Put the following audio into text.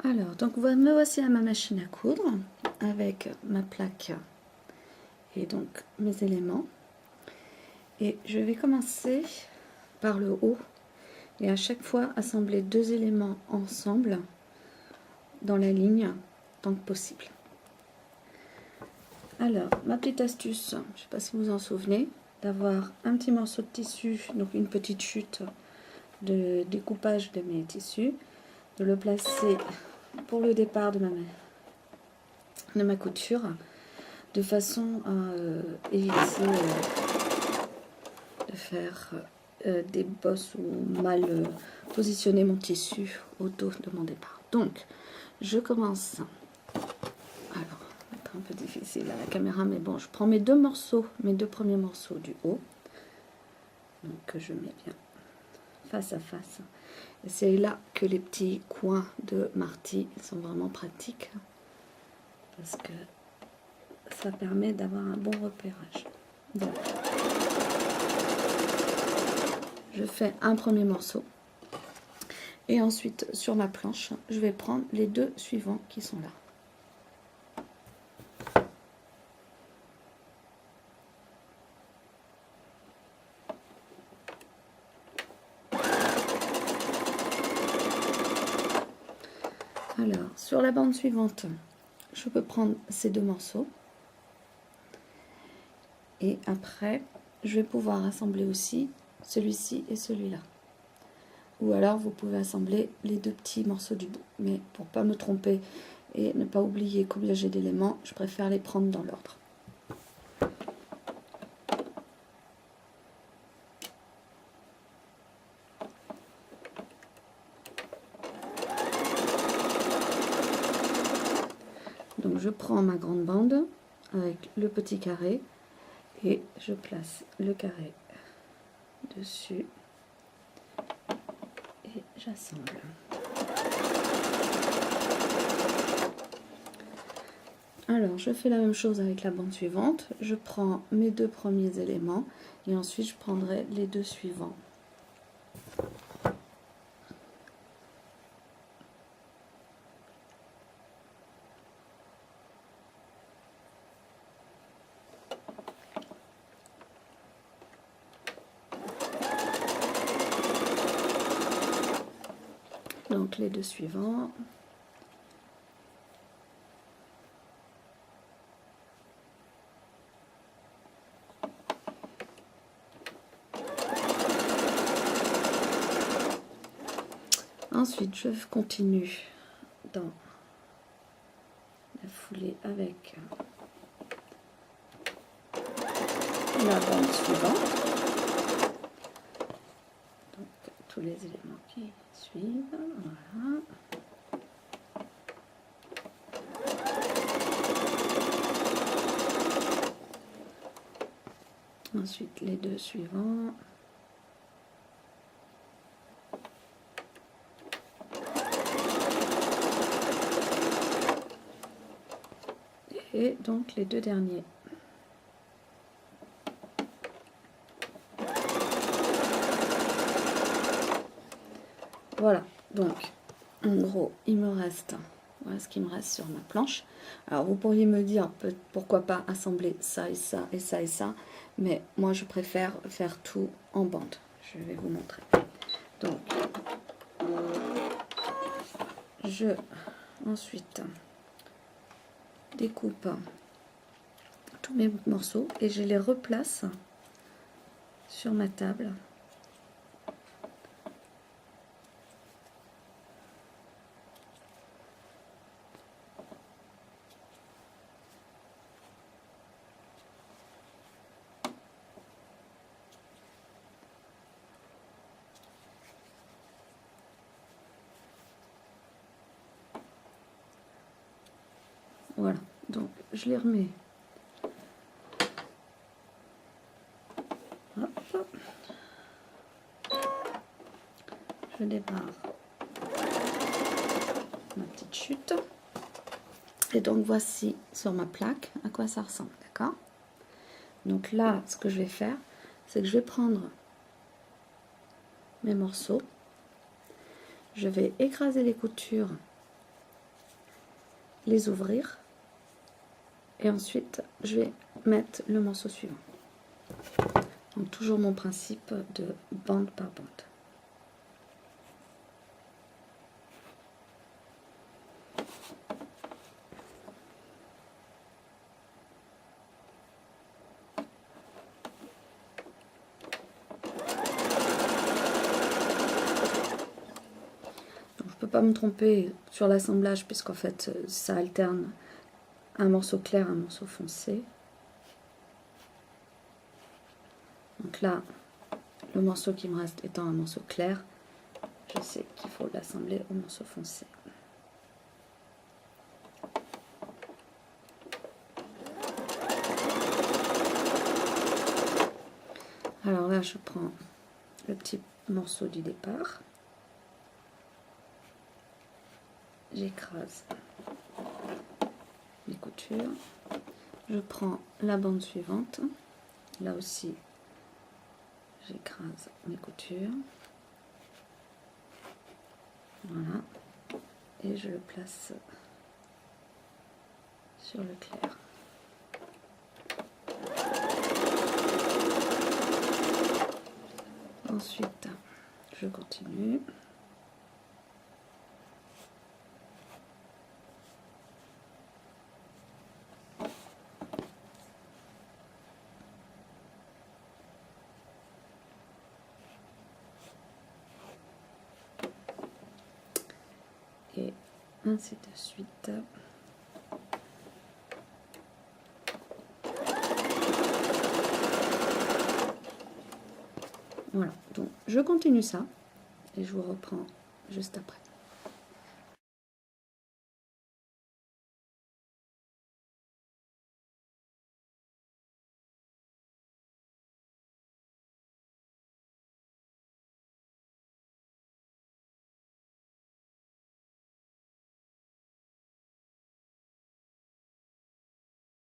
Alors, donc me voici à ma machine à coudre avec ma plaque et donc mes éléments. Et je vais commencer par le haut et à chaque fois assembler deux éléments ensemble dans la ligne tant que possible. Alors, ma petite astuce, je ne sais pas si vous vous en souvenez, d'avoir un petit morceau de tissu, donc une petite chute de découpage de mes tissus, de le placer pour le départ de ma couture, de façon à éviter de faire des bosses ou mal positionner mon tissu au dos de mon départ. Donc, je commence. Alors, c'est un peu difficile à la caméra, mais bon, je prends mes deux premiers morceaux du haut, donc que je mets bien face à face. Et c'est là que les petits coins de marty sont vraiment pratiques, parce que ça permet d'avoir un bon repérage. Donc, je fais un premier morceau et ensuite sur ma planche je vais prendre les deux suivants qui sont là. Alors sur la bande suivante je peux prendre ces deux morceaux et après je vais pouvoir assembler aussi celui-ci et celui-là. Ou alors vous pouvez assembler les deux petits morceaux du bout. Mais pour pas me tromper et ne pas oublier combien j'ai d'éléments, je préfère les prendre dans l'ordre. Donc je prends ma grande bande avec le petit carré et je place le carré dessus et j'assemble. Alors je fais la même chose avec la bande suivante, je prends mes deux premiers éléments et ensuite je prendrai les deux suivants. Donc les deux suivants. Ensuite, je continue dans la foulée avec la bande suivante. Donc, tous les éléments qui suivent. Voilà. Ensuite, les deux suivants. Et donc les deux derniers. Voilà, donc en gros il me reste, voilà ce qu'il me reste sur ma planche. Alors vous pourriez me dire pourquoi pas assembler ça et ça et ça et ça, mais moi je préfère faire tout en bande. Je vais vous montrer. Donc je ensuite découpe tous mes morceaux et je les replace sur ma table. Voilà, donc je les remets. Hop. Je débarre ma petite chute. Et donc voici sur ma plaque à quoi ça ressemble, d'accord? Donc là, ce que je vais faire, c'est que je vais prendre mes morceaux, je vais écraser les coutures les ouvrir et ensuite je vais mettre le morceau suivant. Donc toujours mon principe de bande par bande. Pas me tromper sur l'assemblage puisqu'en fait ça alterne un morceau clair, un morceau foncé. Donc là, le morceau qui me reste étant un morceau clair, je sais qu'il faut l'assembler au morceau foncé. Alors là, je prends le petit morceau du départ. J'écrase les coutures, je prends la bande suivante, là aussi j'écrase mes coutures, voilà, et je le place sur le clair. Ensuite, je continue. Et ainsi de suite. Voilà, donc je continue ça et je vous reprends juste après.